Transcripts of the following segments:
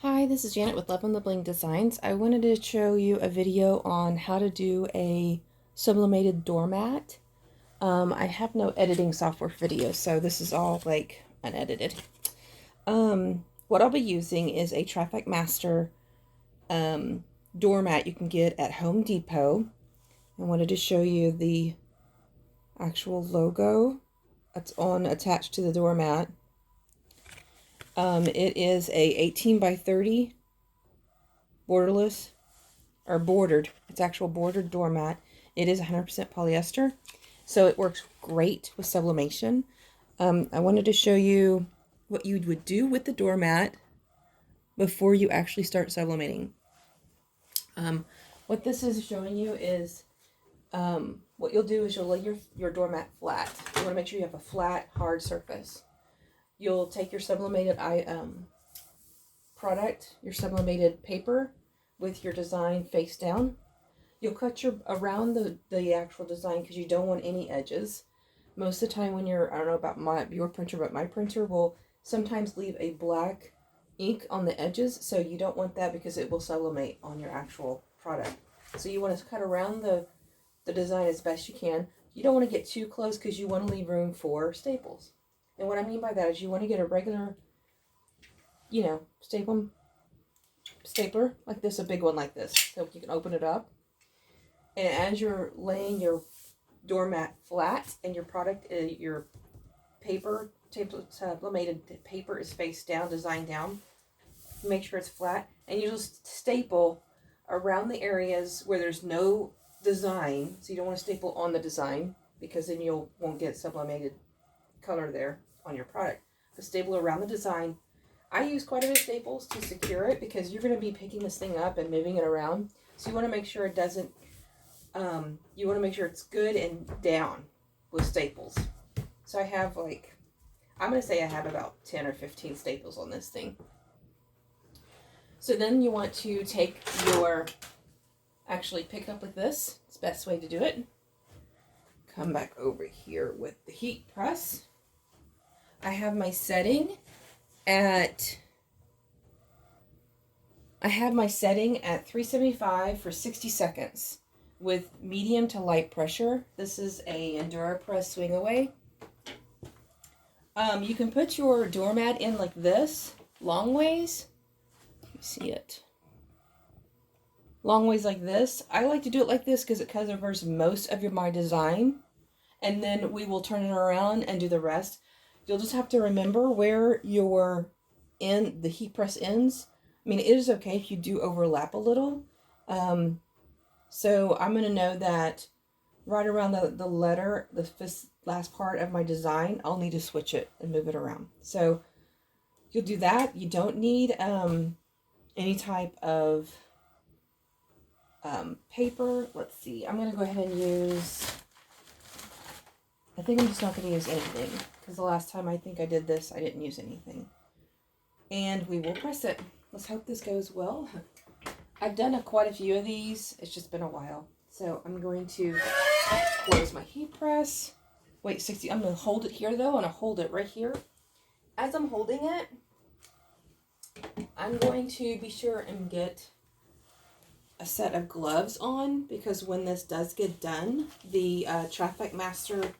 Hi, this is Janet with Love on the Bling Designs. I wanted to show you a video on how to do a sublimated doormat. I have no editing software for videos, so this is all like unedited. What I'll be using is a Traffic Master doormat you can get at Home Depot. I wanted to show you the actual logo that's attached to the doormat. It is a 18 by 30 borderless or bordered. It's actual bordered doormat. It is 100% polyester, so it works great with sublimation. I wanted to show you what you would do with the doormat before you actually start sublimating. What this is showing you is what you'll do is you'll lay your doormat flat. You want to make sure you have a flat, hard surface. You'll take your sublimated product, your sublimated paper, with your design face down. You'll cut around the actual design because you don't want any edges. Most of the time when I don't know about your printer, but my printer will sometimes leave a black ink on the edges, so you don't want that because it will sublimate on your actual product. So you want to cut around the design as best you can. You don't want to get too close because you want to leave room for staples. And what I mean by that is you want to get a regular, stapler like this, a big one like this, so you can open it up. And as you're laying your doormat flat and your product, your paper, sublimated paper is face down, design down, make sure it's flat, and you just staple around the areas where there's no design. So you don't want to staple on the design because then you won't get sublimated color there on your product. But staple around the design. I use quite a bit of staples to secure it because you're going to be picking this thing up and moving it around. So you want to make sure it doesn't, you want to make sure it's good and down with staples. So I have I'm going to say I have about 10 or 15 staples on this thing. So then you want to actually pick up like this. It's the best way to do it. Come back over here with the heat press. I have my setting at 375 for 60 seconds with medium to light pressure. This is a EnduraPress swing away. You can put your doormat in like this, long ways. You see it. Long ways like this. I like to do it like this because it covers most of my design. And then we will turn it around and do the rest. You'll just have to remember where the heat press ends. I mean, it is okay if you do overlap a little. So I'm going to know that right around the letter, the last part of my design, I'll need to switch it and move it around. So you'll do that. You don't need any type of paper. Let's see. I'm going to go ahead and use... I think I'm just not going to use anything because the last time I think I did this, I didn't use anything. And we will press it. Let's hope this goes well. I've done quite a few of these. It's just been a while. So I'm going to close my heat press. Wait, 60. I'm going to hold it here though, and I'll hold it right here. As I'm holding it, I'm going to be sure and get a set of gloves on because when this does get done, the Traffic Master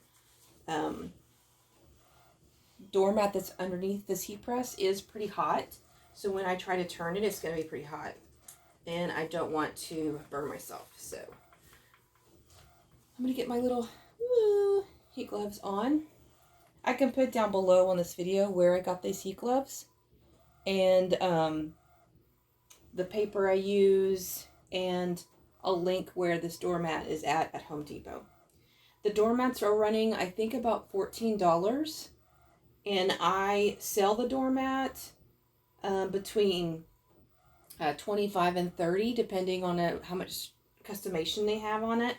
doormat that's underneath this heat press is pretty hot. So when I try to turn it, it's going to be pretty hot. And I don't want to burn myself. So I'm going to get my little heat gloves on. I can put down below on this video where I got these heat gloves. And the paper I use. And I'll link where this doormat is at Home Depot. The doormats are running, I think, about $14. And I sell the doormat between 25 and 30, depending on how much customization they have on it.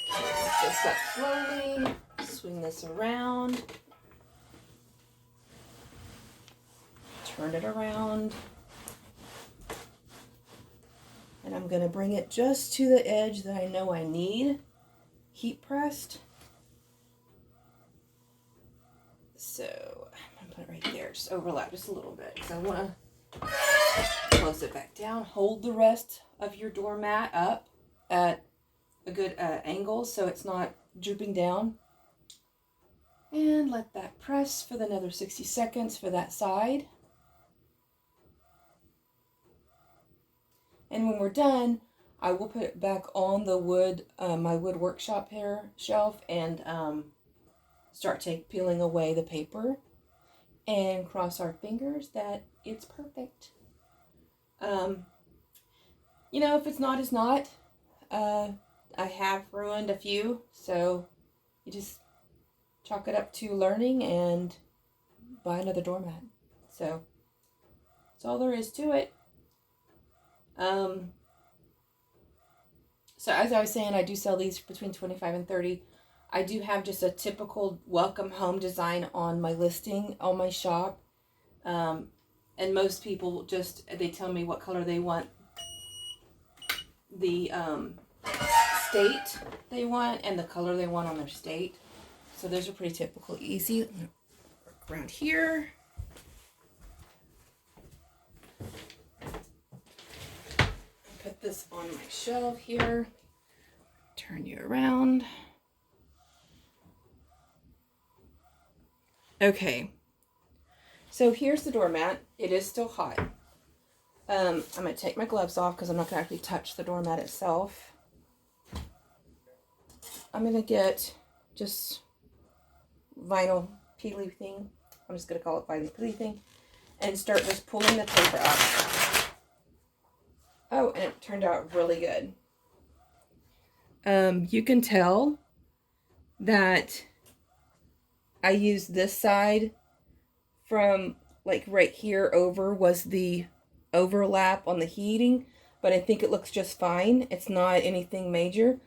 Lift this up slowly. Swing this around. Turn it around. And I'm going to bring it just to the edge that I know I need heat pressed. So I'm gonna put it right there. Just overlap just a little bit because I want to close it back down. Hold the rest of your doormat up at a good angle so it's not drooping down. And let that press for another 60 seconds for that side. And when we're done, I will put it back on the wood, my wood workshop here shelf, and start peeling away the paper, and cross our fingers that it's perfect. You know, if it's not, it's not. I have ruined a few, so you just chalk it up to learning and buy another doormat. So that's all there is to it. So as I was saying, I do sell these between $25 and $30. I do have just a typical welcome home design on my listing on my shop. And most people just, they tell me what color they want, the state they want, and the color they want on their state. So those are pretty typical, easy. Work around here. Put this on my shelf here. Turn you around. Okay. So here's the doormat. It is still hot. I'm going to take my gloves off because I'm not going to actually touch the doormat itself. I'm going to get just vinyl peely thing. I'm just going to call it vinyl peely thing. And start just pulling the paper up. Oh, and it turned out really good. You can tell that I used this side from like right here over was the overlap on the heating, but I think it looks just fine. It's not anything major.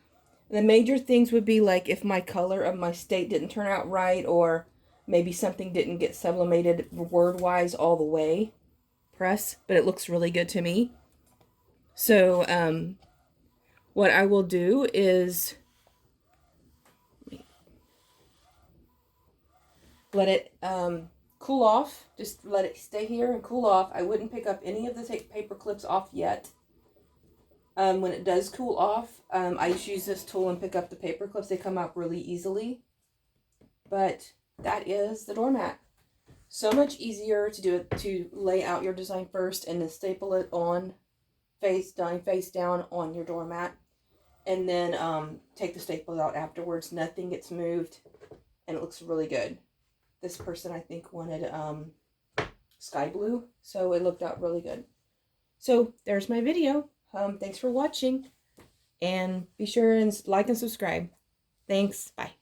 The major things would be like if my color of my state didn't turn out right, or maybe something didn't get sublimated word-wise all the way press, but it looks really good to me. So what I will do is let it cool off. Just let it stay here and cool off. I wouldn't pick up any of the paper clips off yet. When it does cool off, I just use this tool and pick up the paper clips. They come out really easily. But that is the doormat. So much easier to do it, to lay out your design first and then staple it on face down on your doormat. And then take the staples out afterwards. Nothing gets moved and it looks really good. This person, I think, wanted sky blue, so it looked out really good. So there's my video. Thanks for watching, and be sure and like and subscribe. Thanks. Bye.